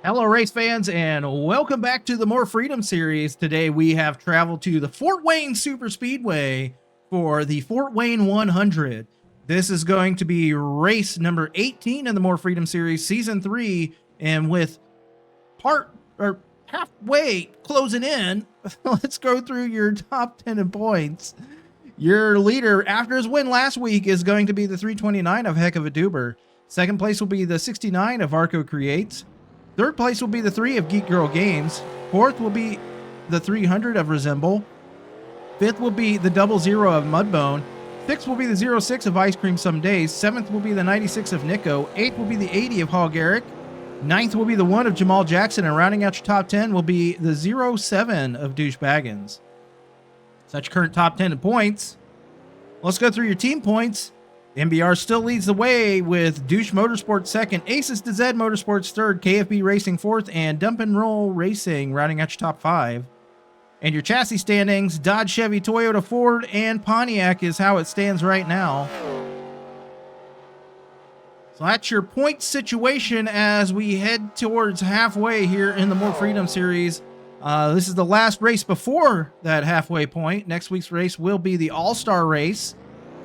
Hello, race fans, and welcome back to the More Freedom series. Today we have traveled to the Fort Wayne Super Speedway for the Fort Wayne 100. This is going to be race number 18 in the More Freedom series, season 3, and with halfway closing in, let's go through your top 10 in points. Your leader after his win last week is going to be the 329 of Heck of a Duber. Second place will be the 69 of Arco Creates. Third place will be the 3 of Geek Girl Games. Fourth will be the 300 of Resemble. Fifth will be the 00 of Mudbone. Sixth will be the 06 of Ice Cream Some Days. Seventh will be the 96 of Nico. Eighth will be the 80 of Hog Eric. Ninth will be the 1 of Jamal Jackson. And rounding out your top 10 will be the 07 of Douche Baggins. Such current top 10 in points. Let's go through your team points. MBR still leads the way with Douche Motorsports second, Aces to Z Motorsports third, KFB Racing fourth, and Dump and Roll Racing rounding out your top 5. And your chassis standings, Dodge, Chevy, Toyota, Ford, and Pontiac is how it stands right now. So that's your point situation as we head towards halfway here in the More Freedom series. This is the last race before that halfway point. Next week's race will be the All-Star race.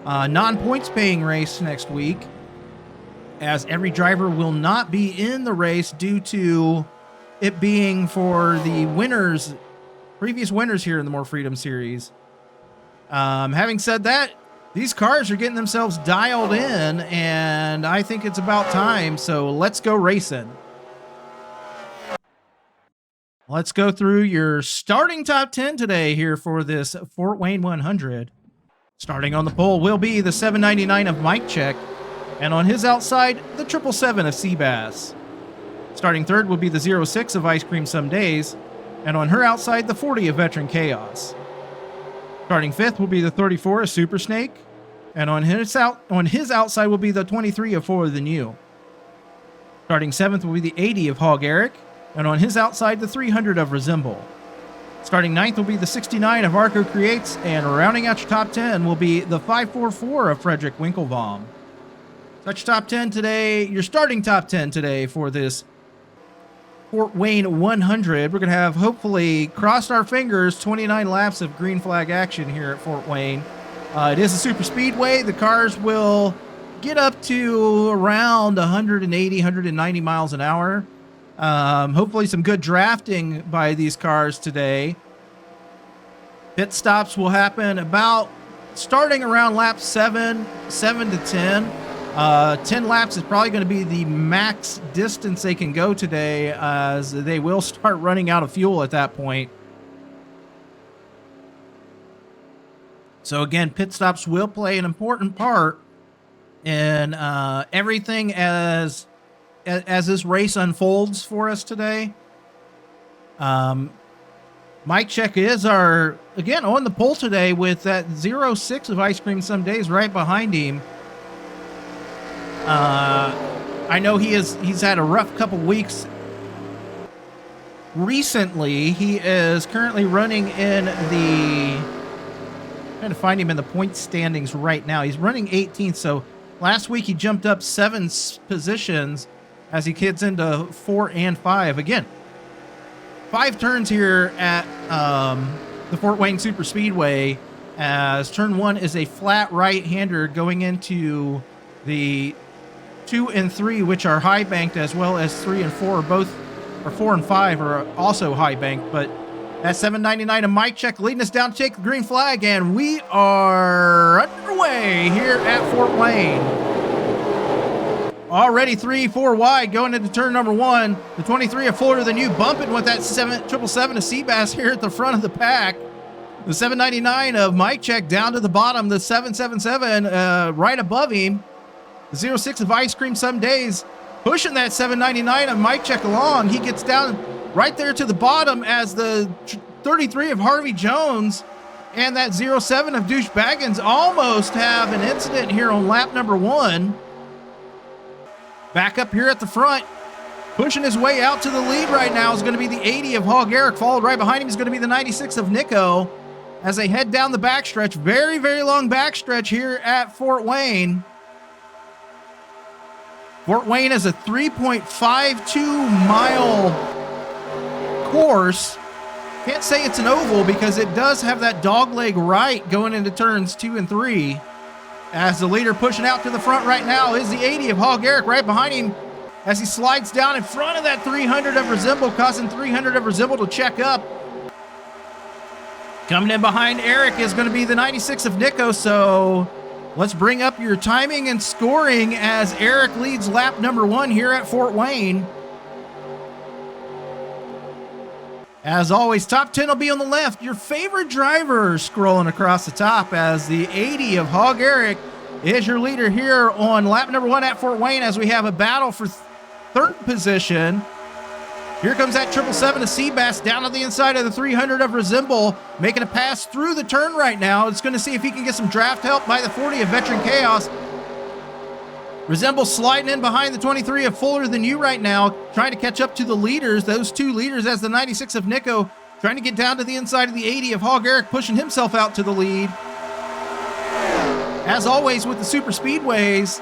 Non-points paying race next week, as every driver will not be in the race due to it being for the winners, previous winners here in the More Freedom series. Having said that, these cars are getting themselves dialed in, and I think it's about time, so let's go racing. Let's go through your starting top 10 today here for this Fort Wayne 100. Starting on the pole will be the 799 of Mike Check, and on his outside, the 777 of Seabass. Starting third will be the 06 of Ice Cream Some Days, and on her outside, the 40 of Veteran Chaos. Starting fifth will be the 34 of Super Snake, and on his outside will be the 23 of For the New. Starting seventh will be the 80 of Hog Eric, and on his outside, the 300 of Resemble. Starting ninth will be the 69 of Arco Creates, and rounding out your top 10 will be the 544 of Frederick Winklebaum. Such top 10 today, your starting top 10 today for this Fort Wayne 100. We're going to have, hopefully, crossed our fingers, 29 laps of green flag action here at Fort Wayne. It is a super speedway. The cars will get up to around 180, 190 miles an hour. Hopefully some good drafting by these cars today. Pit stops will happen about starting around lap 7 to 10. 10 laps is probably going to be the max distance they can go today, as they will start running out of fuel at that point. So again, pit stops will play an important part in everything as this race unfolds for us today. Mike Check is again on the pole today with that 06 of Ice Cream Some Days right behind him. I know he's had a rough couple weeks recently. He is currently running in trying to find him in the point standings right now. He's running 18th, so last week he jumped up 7 positions as he gets into 4 and 5. Again, 5 turns here at the Fort Wayne Super Speedway, as turn 1 is a flat right-hander going into the 2 and 3, which are high banked, as well as 3 and 4, or 4 and 5 are also high banked. But that 799 of Mike Check leading us down to take the green flag, and we are underway here at Fort Wayne. Already 3-4 wide going into turn number 1. The 23 of Fuller Than You bumping with that 777 of Seabass here at the front of the pack. The 799 of Mike Check down to the bottom. The 777 right above him. The 06 of Ice Cream Some Days pushing that 799 of Mike Check along. He gets down right there to the bottom as the 33 of Harvey Jones and that 07 of Douche Baggins almost have an incident here on lap number 1. Back up here at the front, pushing his way out to the lead right now is going to be the 80 of Hog Eric. Followed right behind him is going to be the 96 of Nico as they head down the backstretch. Very, very long backstretch here at Fort Wayne. Fort Wayne is a 3.52 mile course. Can't say it's an oval because it does have that dogleg right going into turns 2 and 3. As the leader pushing out to the front right now is the 80 of Hog Eric right behind him as he slides down in front of that 300 of Resemble, causing 300 of Resemble to check up. Coming in behind Eric is going to be the 96 of Nico, so let's bring up your timing and scoring as Eric leads lap number 1 here at Fort Wayne. As always, top 10 will be on the left. Your favorite driver scrolling across the top as the 80 of Hog Eric is your leader here on lap number 1 at Fort Wayne as we have a battle for third position. Here comes that 777 of Seabass down to the inside of the 300 of Resemble, making a pass through the turn right now. It's going to see if he can get some draft help by the 40 of Veteran Chaos. Resemble sliding in behind the 23 of Fuller Than You right now, trying to catch up to the leaders, those two leaders, as the 96 of Nico trying to get down to the inside of the 80 of Hog Eric, pushing himself out to the lead. As always with the Super Speedways,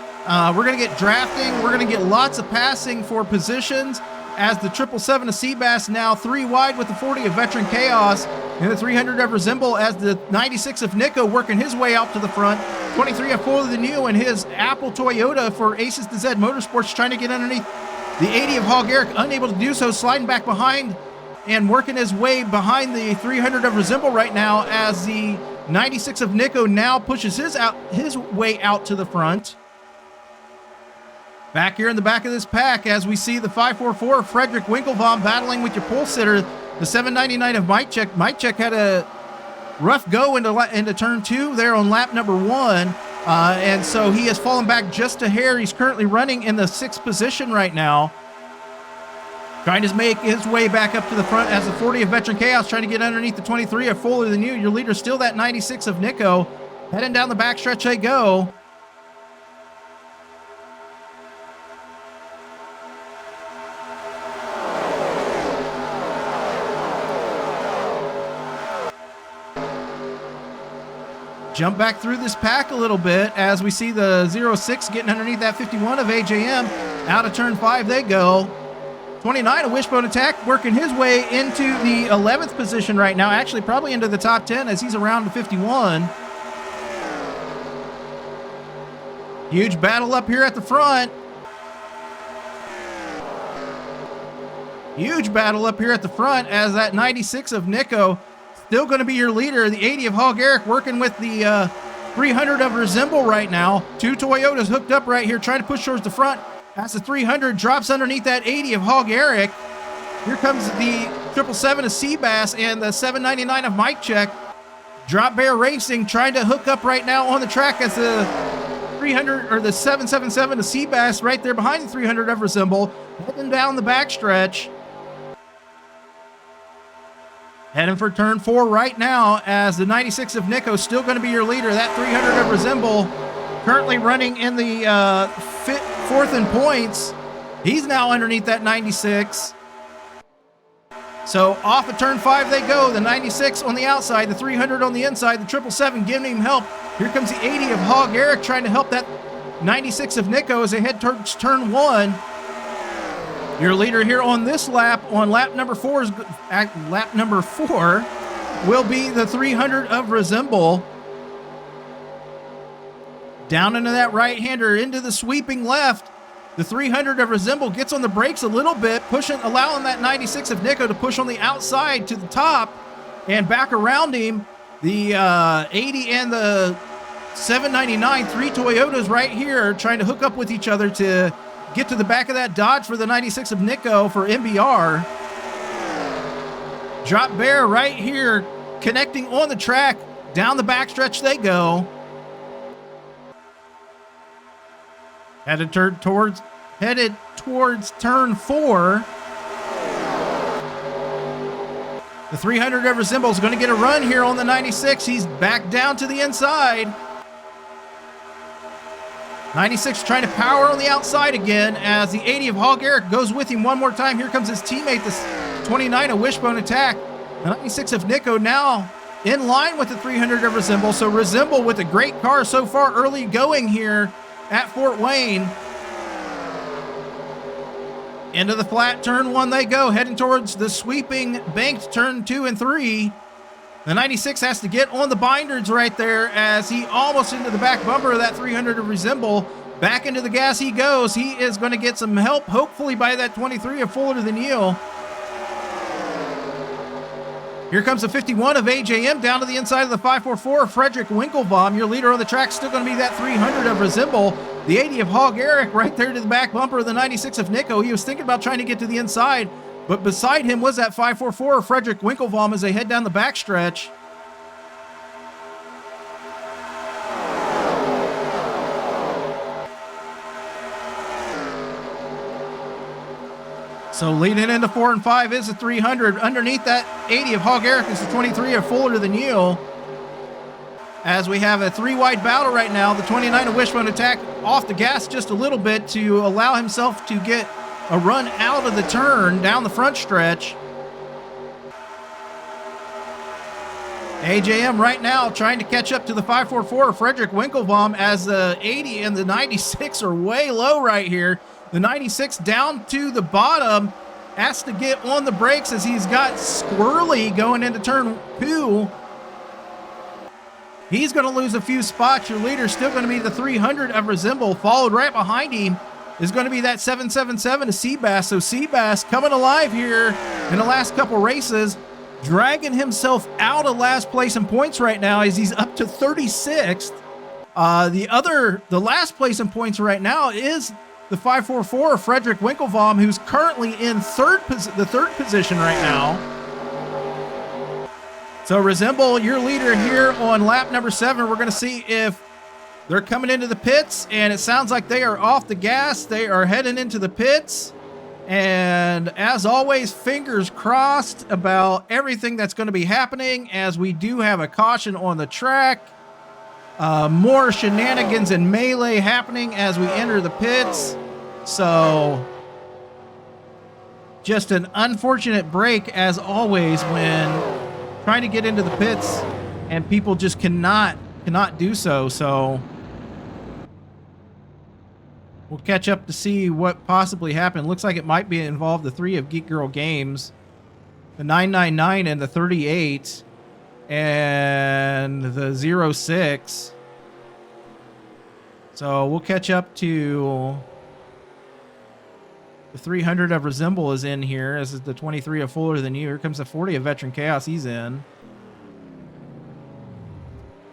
we're going to get drafting, we're going to get lots of passing for positions, as the 777 of Seabass now 3 wide with the 40 of Veteran Chaos, and the 300 of Resemble as the 96 of Nico working his way out to the front. 23 of Fuller Than You and his Apple Toyota for Aces to Z Motorsports trying to get underneath the 80 of Hog Eric, unable to do so, sliding back behind and working his way behind the 300 of Resemble right now as the 96 of Nico now pushes his way out to the front. Back here in the back of this pack as we see the 544 Frederick Winklebaum battling with your pole sitter, the 799 of Mike Check. Mike Check had a rough go into turn 2 there on lap number 1, and so he has fallen back just a hair. He's currently running in the 6th position right now, trying to make his way back up to the front as the 40 of Veteran Chaos trying to get underneath the 23 of Fuller Than You. Your leader still that 96 of Nico. Heading down the backstretch they go. Jump back through this pack a little bit as we see the 06 getting underneath that 51 of AJM. Out of turn 5 they go. 29, a Wishbone Attack, working his way into the 11th position right now. Actually, probably into the top 10 as he's around the 51. Huge battle up here at the front. Huge battle up here at the front as that 96 of Nico still going to be your leader. The 80 of Hog Eric working with the 300 of Resemble right now. 2 Toyotas hooked up right here, trying to push towards the front. As the 300 drops underneath that 80 of Hog Eric. Here comes the 777 of Seabass and the 799 of Mike Check. Drop Bear Racing trying to hook up right now on the track as the 300 or the 777 of Seabass right there behind the 300 of Resemble, heading down the backstretch. Heading for turn 4 right now as the 96 of Nico still going to be your leader. That 300 of Resemble currently running in the 4th in points. He's now underneath that 96. So off of turn 5 they go. The 96 on the outside, the 300 on the inside, the 777 giving him help. Here comes the 80 of Hog Eric trying to help that 96 of Nico as they head towards turn 1. Your leader here on this lap, on lap number 4, will be the 300 of Resemble. Down into that right-hander, into the sweeping left. The 300 of Resemble gets on the brakes a little bit, allowing that 96 of Nico to push on the outside to the top and back around him. The 80 and the 799, 3 Toyotas right here trying to hook up with each other to get to the back of that Dodge for the 96 of Nico for MBR. Drop Bear right here, connecting on the track. Down the backstretch they go. Headed towards turn 4. The 300 of Resemble is going to get a run here on the 96. He's back down to the inside. 96 trying to power on the outside again as the 80 of Hog Eric goes with him one more time. Here comes his teammate, the 29 of Wishbone Attack. The 96 of Nico now in line with the 300 of Resemble. So Resemble with a great car so far early going here at Fort Wayne. Into the flat turn 1 they go, heading towards the sweeping banked turn 2 and 3. The 96 has to get on the binders right there as he almost into the back bumper of that 300 of Resemble. Back into the gas he goes. He is going to get some help, hopefully by that 23 of Fuller Than You. Here comes the 51 of AJM down to the inside of the 544 of Frederick Winklebaum. Your leader on the track still going to be that 300 of Resemble. The 80 of Hog Eric right there to the back bumper of the 96 of Nico. He was thinking about trying to get to the inside, but beside him was that 544 of Frederick Winklebaum as they head down the backstretch. So leading into 4 and 5 is the 300. Underneath that 80 of Hog Eric is the 23 of Fuller Than You. As we have a 3-wide battle right now, the 29 of Wishbone Attack off the gas just a little bit to allow himself to get a run out of the turn down the front stretch. AJM right now trying to catch up to the 544 of Frederick Winklebaum as the 80 and the 96 are way low right here. The 96 down to the bottom, has to get on the brakes as he's got Squirrely going into turn 2. He's going to lose a few spots. Your leader's still going to be the 300 of Resemble. Followed right behind him is going to be that 777 of Seabass. So Seabass coming alive here in the last couple races, dragging himself out of last place in points right now as he's up to 36th. The last place in points right now is the 544 of Frederick Winklebaum, who's currently in the third position right now. So Resemble, your leader here on lap number 7. We're going to see if they're coming into the pits, and it sounds like they are off the gas. They are heading into the pits. And as always, fingers crossed about everything that's going to be happening as we do have a caution on the track. More shenanigans and melee happening as we enter the pits. So just an unfortunate break as always when trying to get into the pits and people just cannot do so. So we'll catch up to see what possibly happened. Looks like it might be involved the 3 of Geek Girl Games, the 999 and the 38 and the 06. So we'll catch up to the 300 of Resemble is in here. This is the 23 of Fuller Than You. Here comes the 40 of Veteran Chaos. He's in.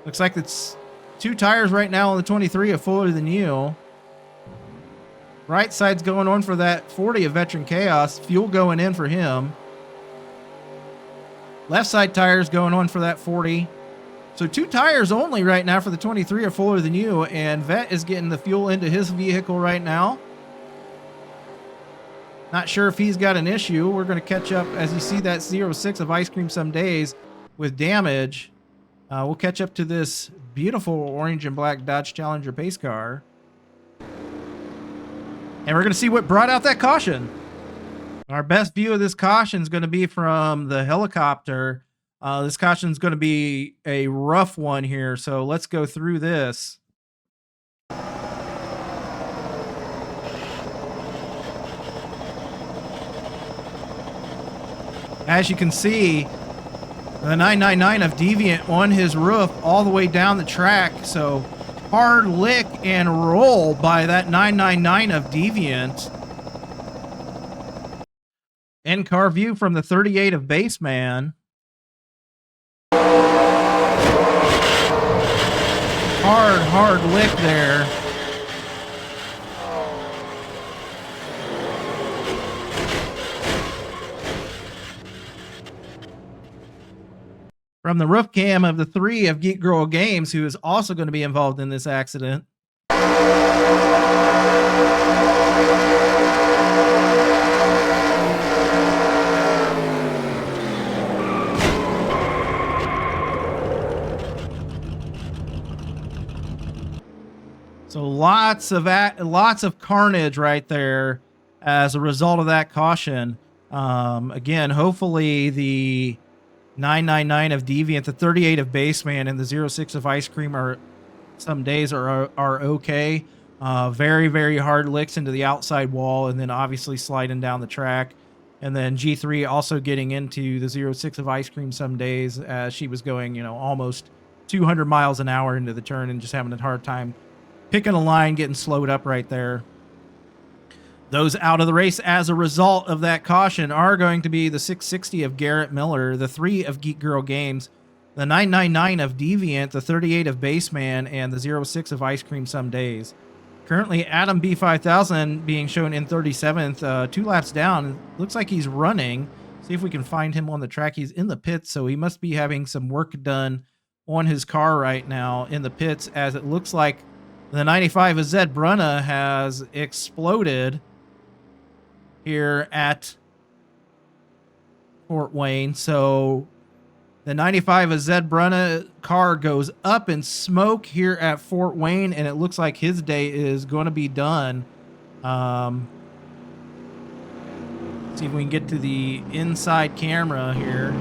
Looks like it's 2 tires right now on the 23 of Fuller Than You. Right side's going on for that 40 of Veteran Chaos. Fuel going in for him. Left side tires going on for that 40. So 2 tires only right now for the 23 of Fuller Than You, and Vet is getting the fuel into his vehicle right now. Not sure if he's got an issue. We're going to catch up as you see that 06 of Ice Cream Some Days with damage. We'll catch up to this beautiful orange and black Dodge Challenger pace car. And we're going to see what brought out that caution. Our best view of this caution is going to be from the helicopter. This caution is going to be a rough one here, so let's go through this. As you can see, the 999 of Deviant on his roof all the way down the track. So hard lick and roll by that 999 of Deviant. In-car view from the 38 of Baseman. Hard lick there. From the roof cam of the 3 of Geek Girl Games, who is also going to be involved in this accident. So lots of carnage right there as a result of that caution. Again, hopefully the 999 of Deviant, the 38 of Baseman, and the 06 of Ice Cream are some days are okay. Very, very hard licks into the outside wall, and then obviously sliding down the track. And then G3 also getting into the 06 of Ice Cream some days as she was going, almost 200 miles an hour into the turn and just having a hard time picking a line, getting slowed up right there. Those out of the race as a result of that caution are going to be the 660 of Garrett Miller, the 3 of Geek Girl Games, the 999 of Deviant, the 38 of Baseman, and the 06 of Ice Cream some days. Currently, Adam B5000 being shown in 37th, 2 laps down. Looks like he's running. See if we can find him on the track. He's in the pits, so he must be having some work done on his car right now in the pits, as it looks like the 95 of Zed Brunna has exploded here at Fort Wayne. So the 95 of Zed Brunna car goes up in smoke here at Fort Wayne, and it looks like his day is going to be done. See if we can get to the inside camera here.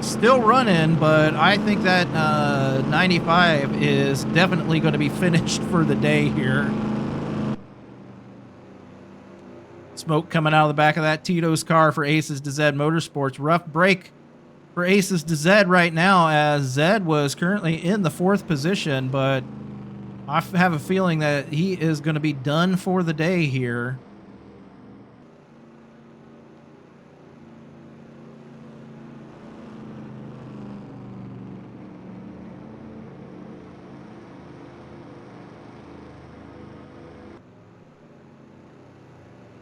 Still running, but I think that 95 is definitely going to be finished for the day here. Smoke coming out of the back of that Tito's car for Aces to Zed Motorsports. Rough break for Aces to Zed right now, as Zed was currently in the 4th position, but I have a feeling that he is going to be done for the day here.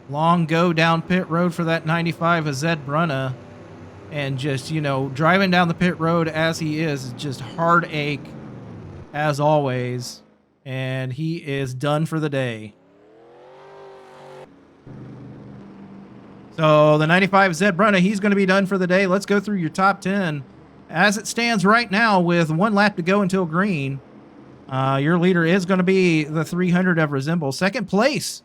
Long go down pit road for that 95 of Zed Brunna. And just, driving down the pit road as he is just heartache as always. And he is done for the day. So the 95 Zed Brunna, he's going to be done for the day. Let's go through your top 10. As it stands right now with 1 lap to go until green, your leader is going to be the 300 of Resemble. Second place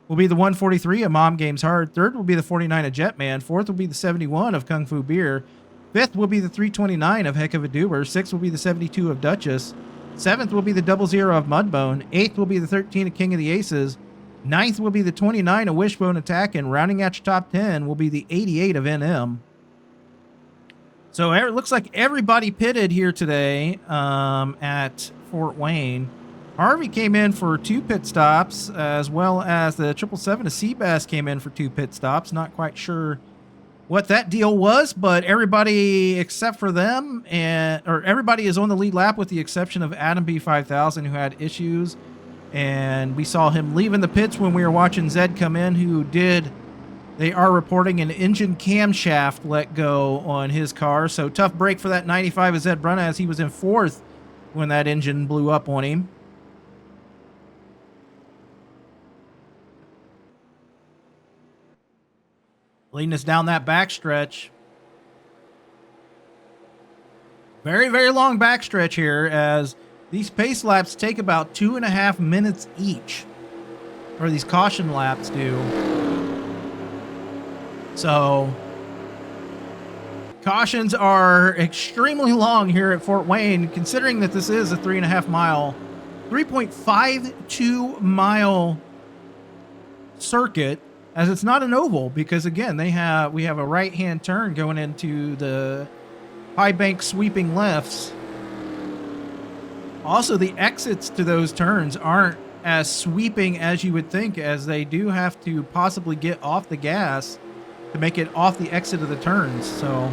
will be the 143 of Mom Games Hard. Third will be the 49 of Jetman. Fourth will be the 71 of Kung Fu Beer. Fifth will be the 329 of Heck of a Doober. Sixth will be the 72 of Duchess. Seventh will be the 00 of Mudbone. Eighth will be the 13 of King of the Aces. Ninth will be the 29 of Wishbone Attack. And rounding out your top 10 will be the 88 of NM. So it looks like everybody pitted here today at Fort Wayne. Harvey came in for 2 pit stops, as well as the 777 of Seabass came in for 2 pit stops. Not quite sure what that deal was, but everybody except for them, everybody is on the lead lap with the exception of Adam B5000, who had issues. And we saw him leaving the pits when we were watching Zed come in, they are reporting an engine camshaft let go on his car. So tough break for that 95 of Zed Brunna, as he was in 4th when that engine blew up on him. Leading us down that backstretch. Very, very long backstretch here, as these pace laps take about 2.5 minutes each. Or these caution laps do. So cautions are extremely long here at Fort Wayne, considering that this is a 3.52 mile circuit, as it's not an oval, because again, we have a right-hand turn going into the high bank sweeping lefts. Also, the exits to those turns aren't as sweeping as you would think, as they do have to possibly get off the gas to make it off the exit of the turns. So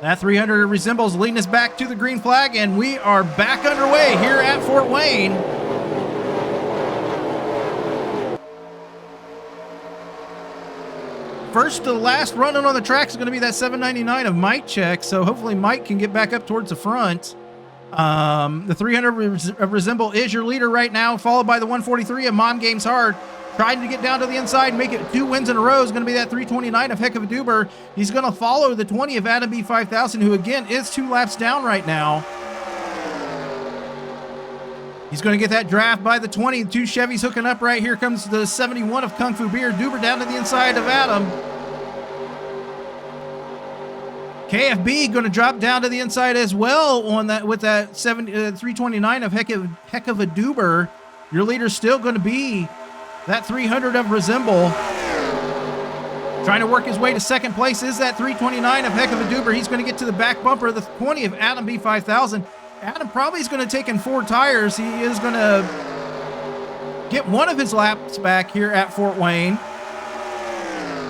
that 300 resembles leading us back to the green flag, and we are back underway here at Fort Wayne. First to the last running on the track is going to be that 799 of Mike Check, so hopefully Mike can get back up towards the front. The 300 of Resemble is your leader right now, followed by the 143 of Mom Games Hard. Trying to get down to the inside and make it 2 wins in a row is going to be that 329 of Heck of a Doober. He's going to follow the 20 of Adam B5000, who again is 2 laps down right now. He's going to get that draft by the 20. 2 Chevys hooking up right here. Comes the 71 of Kung Fu Beer. Doober down to the inside of Adam. KFB going to drop down to the inside as well on that with that 329 of Heck of a Duber. Your leader's still going to be that 300 of Resemble. Trying to work his way to second place is that 329 of Heck of a Duber. He's going to get to the back bumper of the 20 of Adam B5000. Adam probably is going to take in 4 tires. He is going to get one of his laps back here at Fort Wayne.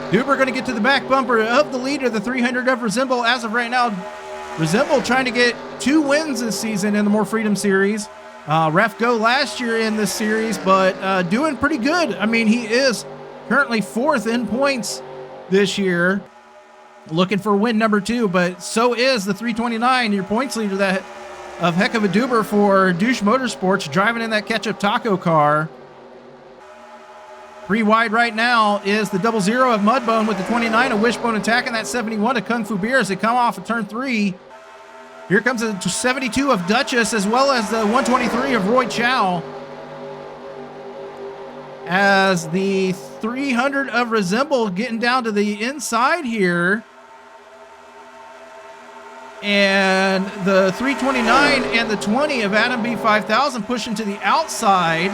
Duber going to get to the back bumper of the leader, the 300 of Resemble. As of right now, Resemble trying to get 2 wins this season in the More Freedom Series. Ref Go last year in this series, but doing pretty good. I mean, he is currently 4th in points this year, looking for win number 2, but so is the 329, your points leader that of Heck of a Duber for Douche Motorsports, driving in that ketchup taco car. 3 wide right now is the 00 of Mudbone with the 29 of Wishbone, attacking that 71 of Kung Fu Beer as they come off of turn 3. Here comes the 72 of Duchess, as well as the 123 of Roy Chow. As the 300 of Resemble getting down to the inside here. And the 329 and the 20 of Adam B5000 pushing to the outside.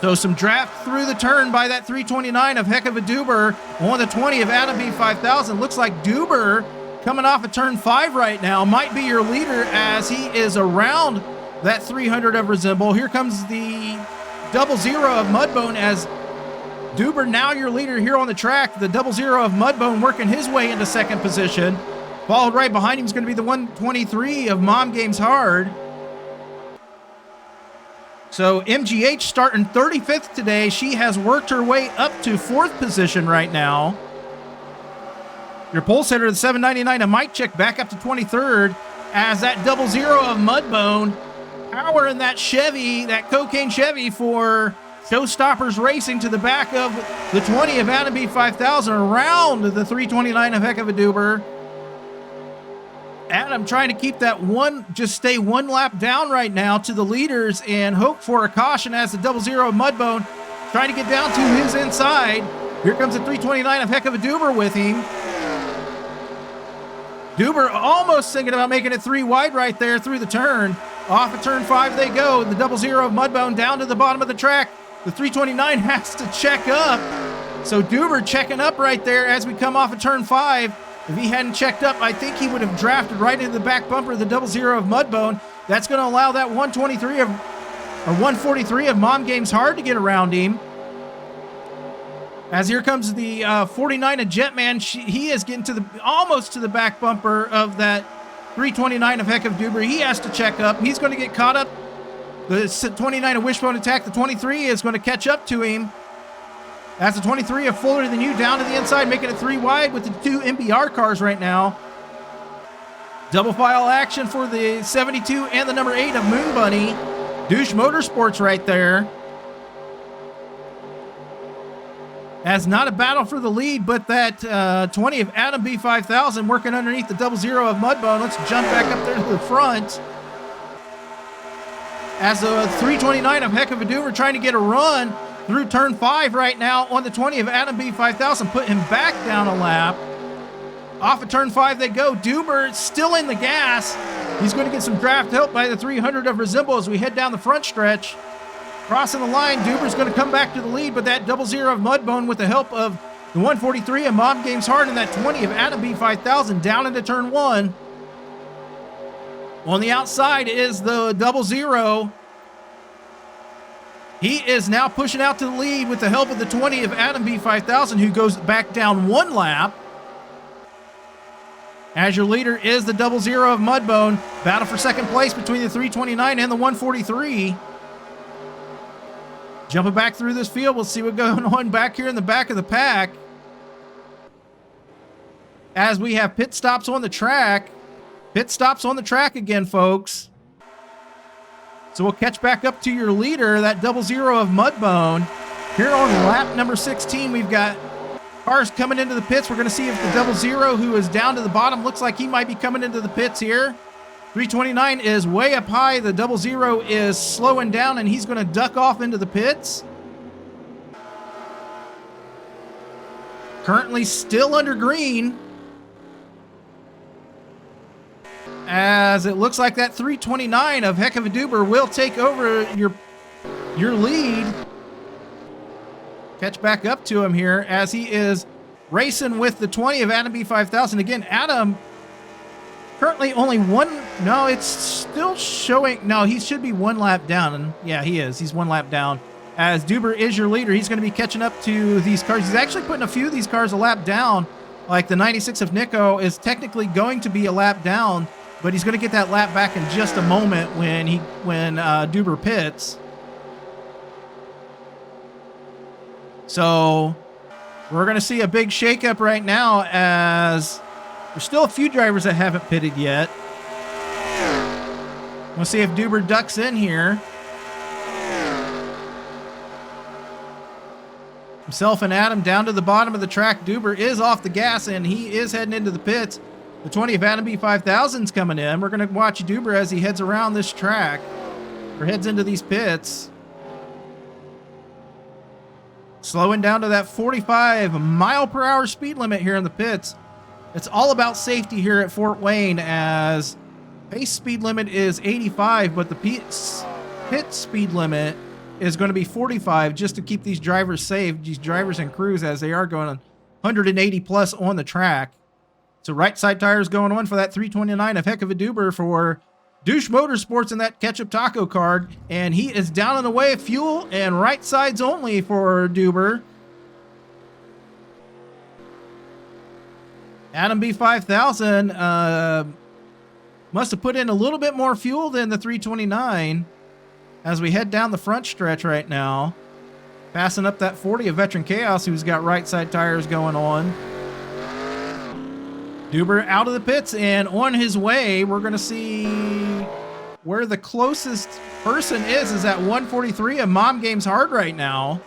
So some draft through the turn by that 329 of Heck of a Duber on the 20 of Adam B5000. Looks like Duber coming off of turn 5 right now might be your leader as he is around that 300 of Resemble. Here comes the 00 of Mudbone as Duber now your leader here on the track. The 00 of Mudbone working his way into second position. Followed right behind him is going to be the 123 of Mom Games Hard. So MGH starting 35th today. She has worked her way up to 4th position right now. Your pole setter, the 799 of Mike Chick, back up to 23rd as that 00 of Mudbone powering that Chevy, that cocaine Chevy for Showstoppers Racing to the back of the 20 of Adam B5000 around the 329 of Heck of a Duber. Adam trying to keep that one, just stay 1 lap down right now to the leaders and hope for a caution as the 00 of Mudbone trying to get down to his inside. Here comes the 329 of Heck of a Duber with him. Duber almost thinking about making it 3 wide right there through the turn. Off of turn 5 they go. The 00 of Mudbone down to the bottom of the track. The 329 has to check up. So Duber checking up right there as we come off of turn 5. If he hadn't checked up, I think he would have drafted right into the back bumper of the 00 of Mudbone. That's going to allow that 143 of Mom Games Hard to get around him. As here comes the 49 of Jetman. He is getting to the almost to the back bumper of that 329 of Heck of Duber. He has to check up. He's going to get caught up. The 29 of Wishbone Attack. The 23 is going to catch up to him. As the 23 of Fuller Than You down to the inside, making it 3 wide with the 2 MBR cars right now. Double file action for the 72 and the number 8 of Moon Bunny. Douche Motorsports right there. As not a battle for the lead, but that 20 of Adam B5000 working underneath the 00 of Mudbone. Let's jump back up there to the front. As the 329 of Heck of a Duber trying to get a run through turn 5 right now on the 20 of Adam B5000, put him back down a lap. Off of turn 5 they go. Duber still in the gas. He's going to get some draft help by the 300 of Resemble as we head down the front stretch. Crossing the line, Duber's going to come back to the lead, but that 00 of Mudbone with the help of the 143 of Mom Games Hard and that 20 of Adam B5000 down into turn 1. On the outside is the 00. He is now pushing out to the lead with the help of the 20 of Adam B5000, who goes back down 1 lap. As your leader is the 00 of Mudbone. Battle for second place between the 329 and the 143. Jumping back through this field, we'll see what's going on back here in the back of the pack. As we have pit stops on the track. Pit stops on the track again, folks. So we'll catch back up to your leader, that 00 of Mudbone. Here on lap number 16, we've got cars coming into the pits. We're going to see if the 00, who is down to the bottom, looks like he might be coming into the pits here. 329 is way up high. The 00 is slowing down, and he's going to duck off into the pits. Currently still under green. as it looks like that 329 of Heck of a Duber will take over your lead. Catch back up to him here as he is racing with the 20 of Adam B5000. Again, Adam currently only one. No, it's still showing. No, he should be one lap down. Yeah, he is. He's one lap down. As Duber is your leader, he's going to be catching up to these cars. He's actually putting a few of these cars a lap down. Like the 96 of Nico is technically going to be a lap down, but he's going to get that lap back in just a moment when Duber pits. So we're going to see a big shakeup right now as there's still a few drivers that haven't pitted yet. We'll see if Duber ducks in here. Himself and Adam down to the bottom of the track. Duber is off the gas and he is heading into the pits. The 20 of Adam B5000's coming in. We're going to watch Duber as he heads around this track or heads into these pits. Slowing down to that 45 mile per hour speed limit here in the pits. It's all about safety here at Fort Wayne as base speed limit is 85, but the pit speed limit is going to be 45 just to keep these drivers safe, these drivers and crews as they are going 180 plus on the track. So right side tires going on for that 329 of Heck of a Duber for Douche Motorsports in that ketchup taco card, and he is down and away fuel and right sides only for Duber. Adam B5000 must have put in a little bit more fuel than the 329 as we head down the front stretch right now. Passing up that 40 of Veteran Chaos, who's got right side tires going on. Duber out of the pits and on his way. We're going to see where the closest person is at 143 of Mom Games Hard right now.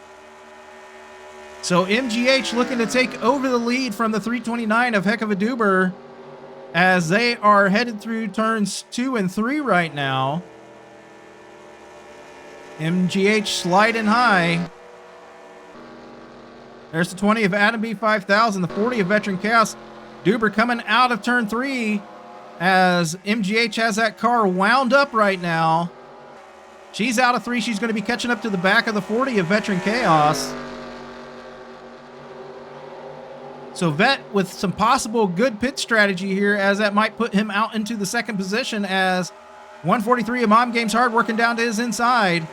So MGH looking to take over the lead from the 329 of Heck of a Duber as they are headed through turns 2 and 3 right now. MGH sliding high. There's the 20 of Adam B5000, the 40 of Veteran Chaos. Duber coming out of turn 3 as MGH has that car wound up right now. She's out of 3. She's going to be catching up to the back of the 40 of Veteran Chaos. So Vet with some possible good pit strategy here as that might put him out into the second position as 143 of Mom Games Hard working down to his inside.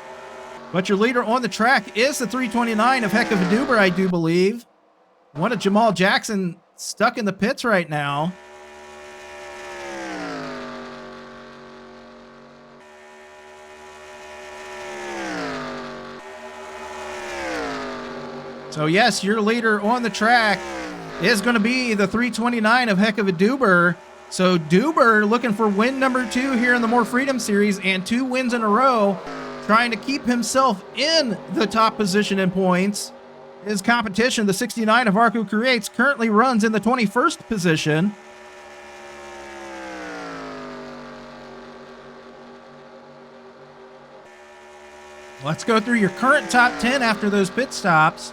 But your leader on the track is the 329 of Heck of a Duber, I do believe. One of Jamal Jackson stuck in the pits right now. So yes, your leader on the track is going to be the 329 of Heck of a Duber. So Duber looking for win number 2 here in the More Freedom Series and 2 wins in a row, trying to keep himself in the top position in points. His competition, the 69 of Arco Creates, currently runs in the 21st position. Let's go through your current top 10 after those pit stops.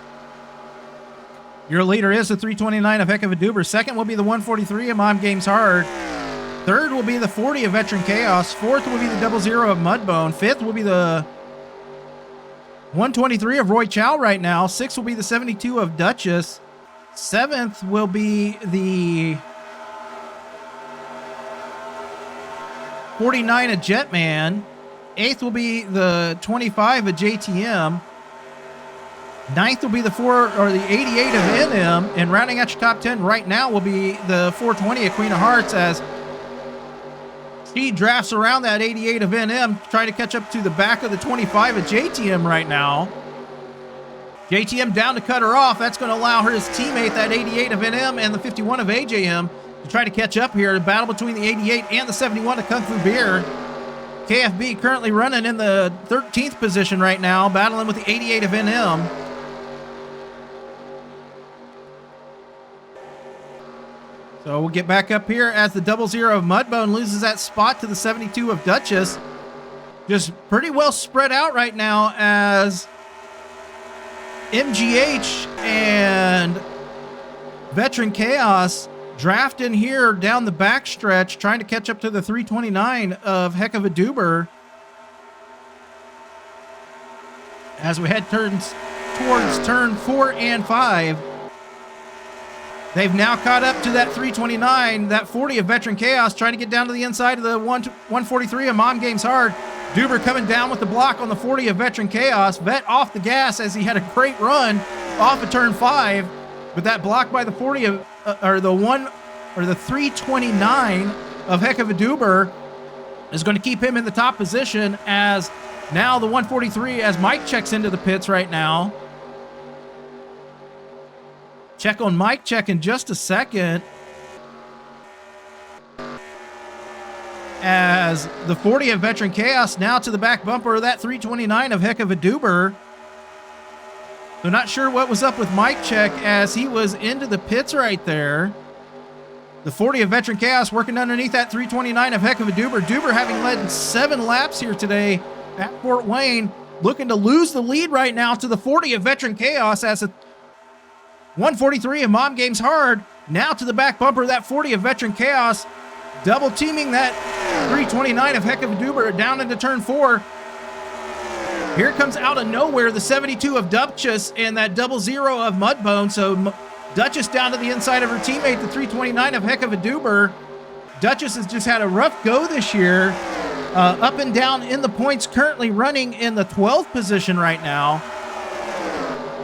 Your leader is the 329 of Heck of a Duber. Second will be the 143 of Mom Games Hard. Third will be the 40 of Veteran Chaos. Fourth will be the 00 of Mudbone. Fifth will be the 123 of Roy Chow right now. Sixth will be the 72 of Duchess. Seventh will be the 49 of Jetman. Eighth will be the 25 of JTM. Ninth will be the 88 of NM. And rounding out your top 10 right now will be the 420 of Queen of Hearts as he drafts around that 88 of NM, trying to catch up to the back of the 25 of JTM right now. JTM down to cut her off. That's going to allow her his teammate, that 88 of NM and the 51 of AJM, to try to catch up here. The battle between the 88 and the 71 of Kung Fu Beer. KFB currently running in the 13th position right now, battling with the 88 of NM. So we'll get back up here as the 00 of Mudbone loses that spot to the 72 of Duchess. Just pretty well spread out right now as MGH and Veteran Chaos drafting here down the backstretch, trying to catch up to the 329 of Heck of a Duber. As we head towards turn 4 and 5. They've now caught up to that 329, that 40 of Veteran Chaos, trying to get down to the inside of the 143 of Mom Games Hard. Duber coming down with the block on the 40 of Veteran Chaos. Vet off the gas as he had a great run off of turn 5. But that block by the 40 of, the 329 of Heck of a Duber is going to keep him in the top position, as now the 143, as Mike checks into the pits right now. Check on Mike check in just a second. As the 40 of Veteran Chaos now to the back bumper of that 329 of Heck of a Duber. So not sure what was up with Mike check as he was into the pits right there. The 40 of Veteran Chaos working underneath that 329 of Heck of a Duber. Duber having led 7 laps here today at Fort Wayne, looking to lose the lead right now to the 40 of Veteran Chaos, as a 143 of Mom Games Hard now to the back bumper of that 40 of Veteran Chaos, double teaming that 329 of Heck of a Duber down into turn 4. Here comes out of nowhere the 72 of Duchess and that 00 of Mudbone. So Duchess down to the inside of her teammate, the 329 of Heck of a Duber. Duchess has just had a rough go this year, up and down in the points, currently running in the 12th position right now.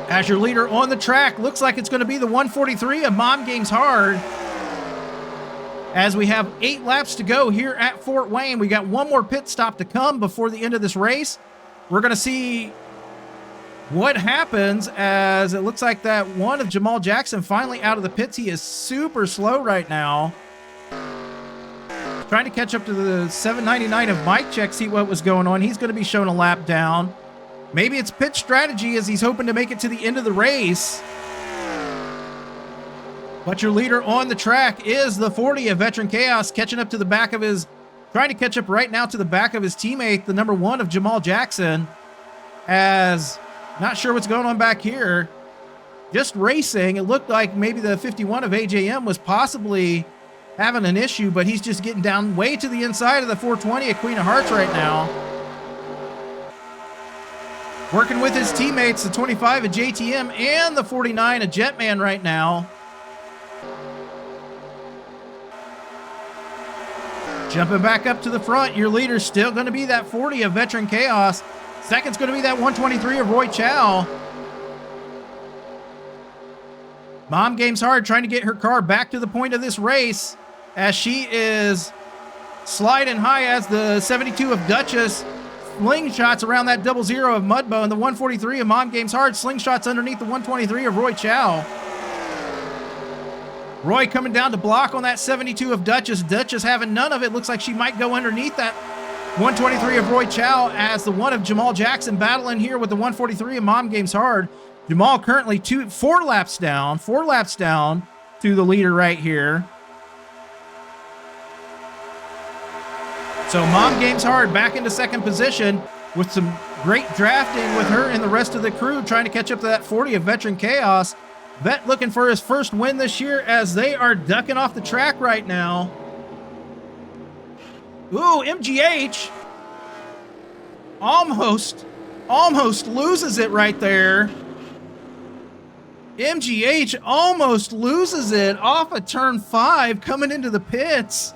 As your leader on the track, looks like it's going to be the 143 of Mom Games Hard. As we have 8 laps to go here at Fort Wayne, we got one more pit stop to come before the end of this race. We're going to see what happens, as it looks like that one of Jamal Jackson finally out of the pits. He is super slow right now. Trying to catch up to the 799 of Mike check, see what was going on. He's going to be shown a lap down. Maybe it's pit strategy as he's hoping to make it to the end of the race. But your leader on the track is the 40 of Veteran Chaos, catching up to the back of his, trying to catch up right now to the back of his teammate, the number 1 of Jamal Jackson. As not sure what's going on back here. Just racing. It looked like maybe the 51 of AJM was possibly having an issue, but he's just getting down way to the inside of the 420 of Queen of Hearts right now. Working with his teammates, the 25 of JTM and the 49 of Jetman right now. Jumping back up to the front, your leader's still going to be that 40 of Veteran Chaos. Second's going to be that 123 of Roy Chow. Mom Games Hard trying to get her car back to the point of this race, as she is sliding high as the 72 of Duchess slingshots around that 00 of Mudbone. The 143 of Mom Games Hard slingshots underneath the 123 of Roy Chow. Roy coming down to block on that 72 of Duchess. Duchess having none of it. Looks like she might go underneath that 123 of Roy Chow, as the 1 of Jamal Jackson battling here with the 143 of Mom Games Hard. Jamal currently 4 laps down to the leader right here. So Mom Games Hard back into second position with some great drafting with her and the rest of the crew, trying to catch up to that 40 of Veteran Chaos. Vet looking for his first win this year, as they are ducking off the track right now. Ooh, MGH almost loses it right there. MGH almost loses it off of turn 5 coming into the pits.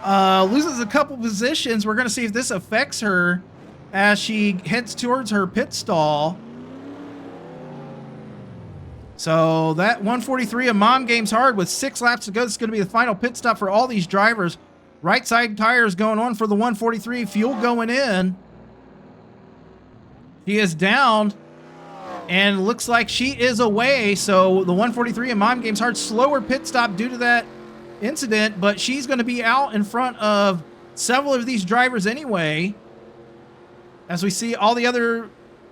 Loses a couple positions. We're going to see if this affects her as she heads towards her pit stall. So that 143 of Mom Games Hard with 6 laps to go. This is going to be the final pit stop for all these drivers. Right side tires going on for the 143. Fuel going in. She is down and looks like she is away. So the 143 of Mom Games Hard, slower pit stop due to that incident, but she's going to be out in front of several of these drivers anyway, as we see all the other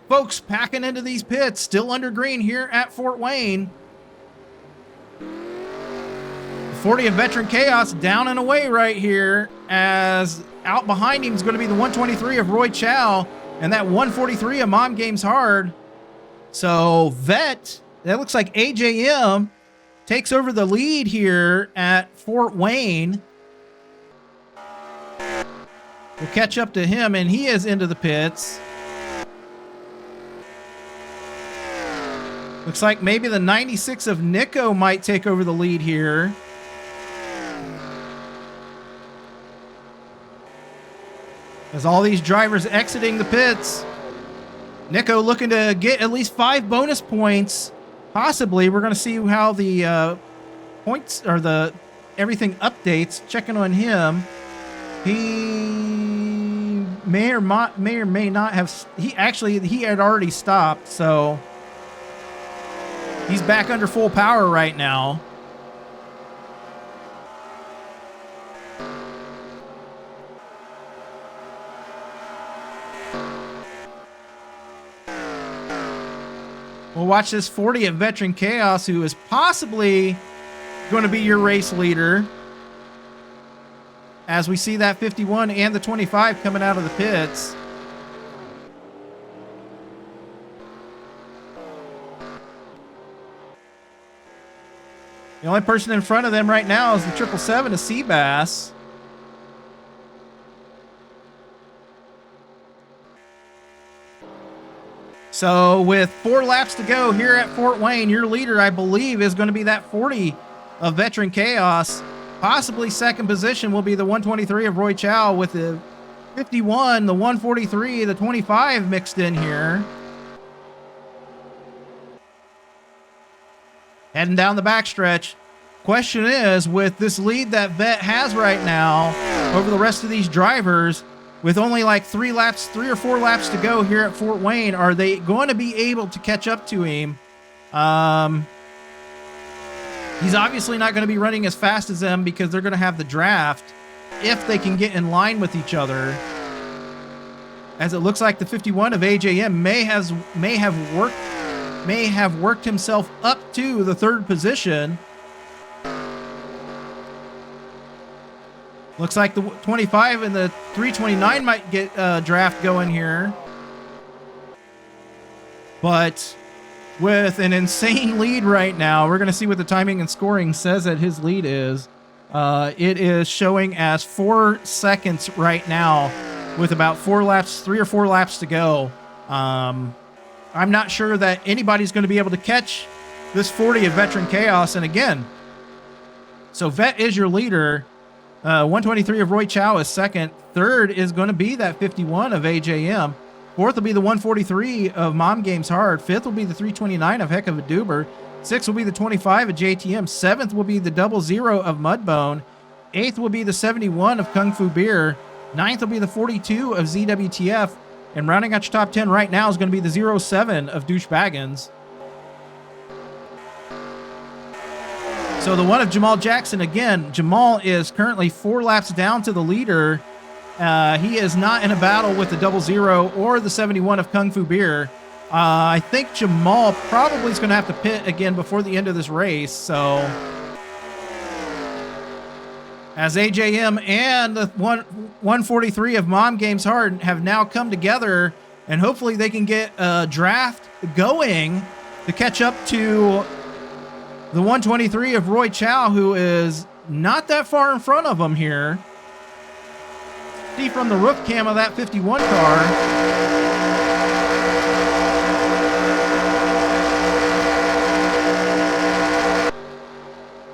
folks packing into these pits, still under green here at Fort Wayne. 40 of Veteran Chaos down and away right here, as out behind him is going to be the 123 of Roy Chow and that 143 of Mom Games Hard. So Vet, that looks like AJM takes over the lead here at Fort Wayne. We'll catch up to him, and he is into the pits. Looks like maybe the 96 of Nico might take over the lead here. As all these drivers exiting the pits. Nico looking to get at least 5 bonus points. Possibly. We're going to see how the points or the everything updates. Checking on him. He may or may not have. He had already stopped, so he's back under full power right now. We'll watch this 40 at Veteran Chaos, who is possibly going to be your race leader. As we see that 51 and the 25 coming out of the pits. The only person in front of them right now is the 777 of Seabass. So with 4 laps to go here at Fort Wayne, your leader, I believe, is going to be that 40 of Veteran Chaos. Possibly second position will be the 123 of Roy Chow with the 51, the 143, the 25 mixed in here. Heading down the backstretch. Question is, with this lead that Vet has right now over the rest of these drivers, with only like 3 or 4 laps to go here at Fort Wayne, are they going to be able to catch up to him? He's obviously not going to be running as fast as them because they're going to have the draft if they can get in line with each other. As it looks like the 51 of AJM may have worked himself up to the 3rd position. Looks like the 25 and the 329 might get draft going here. But with an insane lead right now, we're going to see what the timing and scoring says that his lead is. It is showing as 4 seconds right now with about 3 or 4 laps to go. I'm not sure that anybody's going to be able to catch this 40 of Veteran Chaos. And again, so Vet is your leader. 123 of Roy Chow is second. 3rd is going to be that 51 of AJM. 4th will be the 143 of Mom Games Hard. 5th will be the 329 of Heck of a Doober. 6th will be the 25 of JTM. 7th will be the 00 of Mudbone. 8th will be the 71 of Kung Fu Beer. 9th will be the 42 of ZWTF. And rounding out your top 10 right now is going to be the 07 of Douchebaggins. So the 1 of Jamal Jackson, again, Jamal is currently 4 laps down to the leader. He is not in a battle with the 00 or the 71 of Kung Fu Beer. I think Jamal probably is going to have to pit again before the end of this race. So as AJM and the 143 of Mom Games Hard have now come together, and hopefully they can get a draft going to catch up to the 123 of Roy Chow, who is not that far in front of them here. See from the roof cam of that 51 car.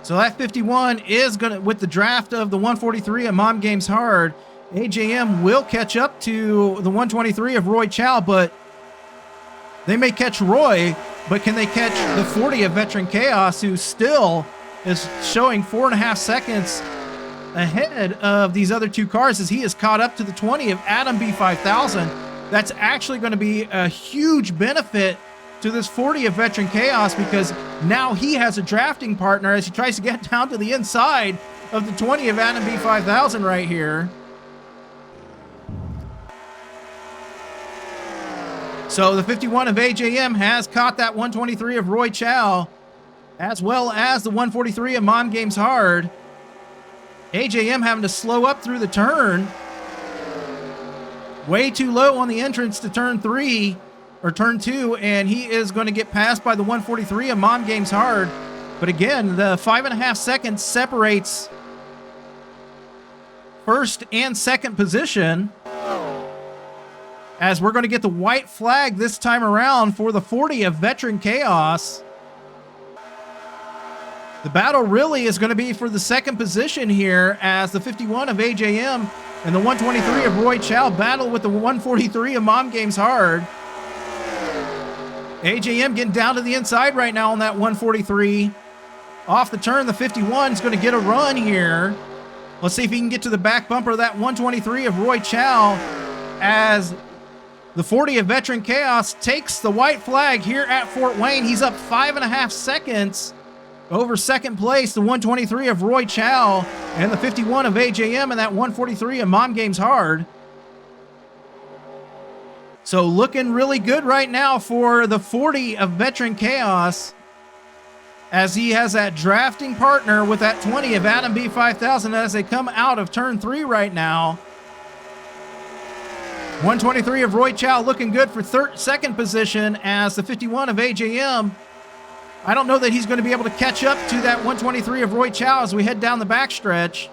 So that 51 is going to, with the draft of the 143 of Mom Games Hard, AJM will catch up to the 123 of Roy Chow, but they may catch Roy, but can they catch the 40 of Veteran Chaos, who still is showing 4.5 seconds ahead of these other 2 cars as he is caught up to the 20 of Adam B5000. That's actually going to be a huge benefit to this 40 of Veteran Chaos, because now he has a drafting partner as he tries to get down to the inside of the 20 of Adam B5000 right here. So the 51 of AJM has caught that 123 of Roy Chow, as well as the 143 of Mom Games Hard. AJM having to slow up through the turn. Way too low on the entrance to turn 3 or turn 2, and he is going to get passed by the 143 of Mom Games Hard. But again, the 5.5 seconds separates first and second position, as we're going to get the white flag this time around for the 40 of Veteran Chaos. The battle really is going to be for the second position here, as the 51 of AJM and the 123 of Roy Chow battle with the 143 of Mom Games Hard. AJM getting down to the inside right now on that 143. Off the turn, the 51 is going to get a run here. Let's see if he can get to the back bumper of that 123 of Roy Chow, as the 40 of Veteran Chaos takes the white flag here at Fort Wayne. He's up 5.5 seconds over second place, the 123 of Roy Chow and the 51 of AJM and that 143 of Mom Games Hard. So looking really good right now for the 40 of Veteran Chaos, as he has that drafting partner with that 20 of Adam B5000 as they come out of turn 3 right now. 123 of Roy Chow looking good for second position, as the 51 of AJM, I don't know that he's going to be able to catch up to that 123 of Roy Chow as we head down the backstretch.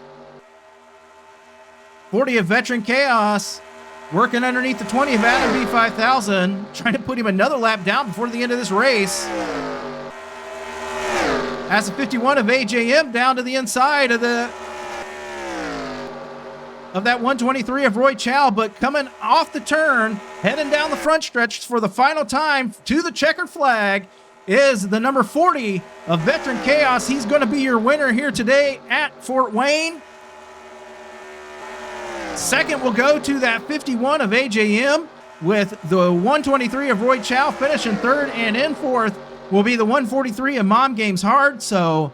40 of Veteran Chaos working underneath the 20 of Adam B5000, trying to put him another lap down before the end of this race. As the 51 of AJM down to the inside of that 123 of Roy Chow, but coming off the turn, heading down the front stretch for the final time to the checkered flag is the number 40 of Veteran Chaos. He's going to be your winner here today at Fort Wayne. Second will go to that 51 of AJM, with the 123 of Roy Chow finishing third, and in fourth will be the 143 of Mom Games Hard. So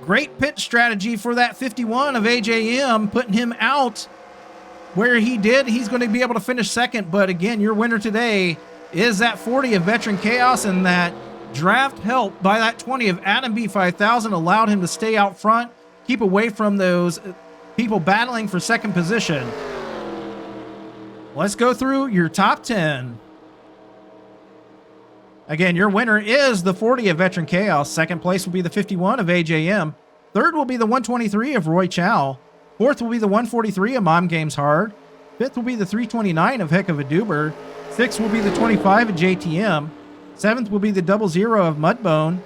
great pit strategy for that 51 of AJM, putting him out where he did. He's going to be able to finish second, but again, your winner today is that 40 of Veteran Chaos, and that draft help by that 20 of Adam B5000 allowed him to stay out front, keep away from those people battling for second position. Let's go through your top 10. Again, your winner is the 40 of Veteran Chaos. Second place will be the 51 of AJM. Third will be the 123 of Roy Chow. Fourth will be the 143 of Mom Games Hard. Fifth will be the 329 of Heck of a Doober. Sixth will be the 25 of JTM. Seventh will be the 00 of Mudbone.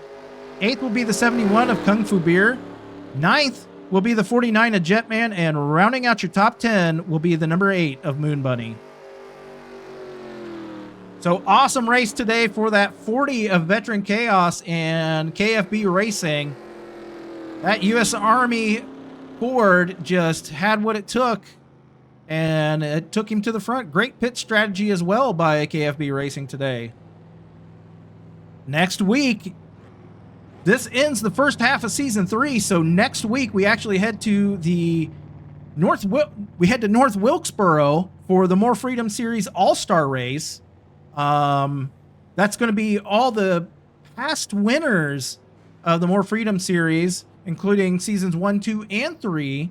Eighth will be the 71 of Kung Fu Beer. Ninth will be the 49 of Jetman. And rounding out your top 10 will be the number 8 of Moon Bunny. So awesome race today for that 40 of Veteran Chaos and KFB Racing. That U.S. Army Ford just had what it took, and it took him to the front. Great pit strategy as well by KFB Racing today. Next week, this ends the first half of season 3. So next week we actually head to the North Wilkesboro for the More Freedom Series All-Star Race. That's going to be all the past winners of the More Freedom Series, including seasons 1, 2, and 3.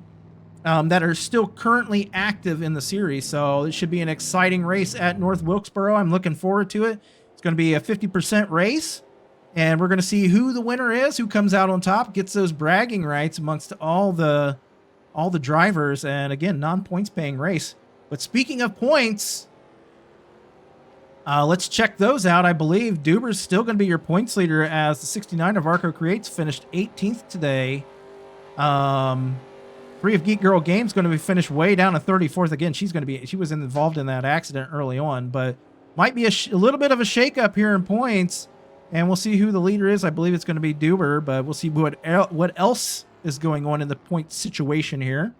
That are still currently active in the series. So it should be an exciting race at North Wilkesboro. I'm looking forward to it. It's going to be a 50% race, and we're going to see who the winner is, who comes out on top, gets those bragging rights amongst all the drivers, and again, non-points paying race. But speaking of points, let's check those out. I believe Duber's still going to be your points leader, as the 69 of Arco Creates finished 18th today. 3 of Geek Girl Games going to be finished way down to 34th. Again, she was involved in that accident early on, but might be a little bit of a shakeup here in points, and we'll see who the leader is. I believe it's going to be Duber, but we'll see what else is going on in the point situation here.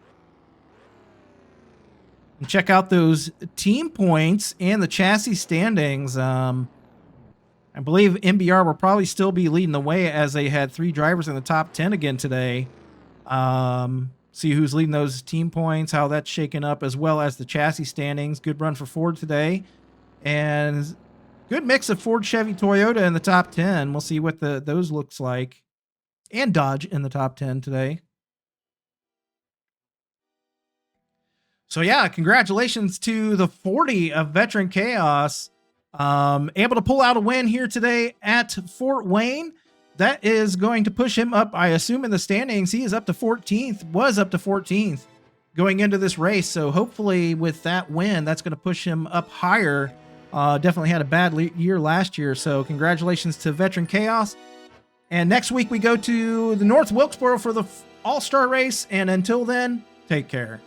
And check out those team points and the chassis standings. I believe MBR will probably still be leading the way, as they had 3 drivers in the top 10 again today. See who's leading those team points, how that's shaken up, as well as the chassis standings. Good run for Ford today. And good mix of Ford, Chevy, Toyota in the top 10. We'll see what those looks like. And Dodge in the top 10 today. So yeah, congratulations to the 40 of Veteran Chaos. Able to pull out a win here today at Fort Wayne. that is going to push him up, I assume, in the standings. He is up to 14th, was up to 14th going into this race. So hopefully with that win, that's going to push him up higher. Definitely had a bad year last year. So congratulations to Veteran Chaos. And next week we go to the North Wilkesboro for the All-Star race. And until then, take care.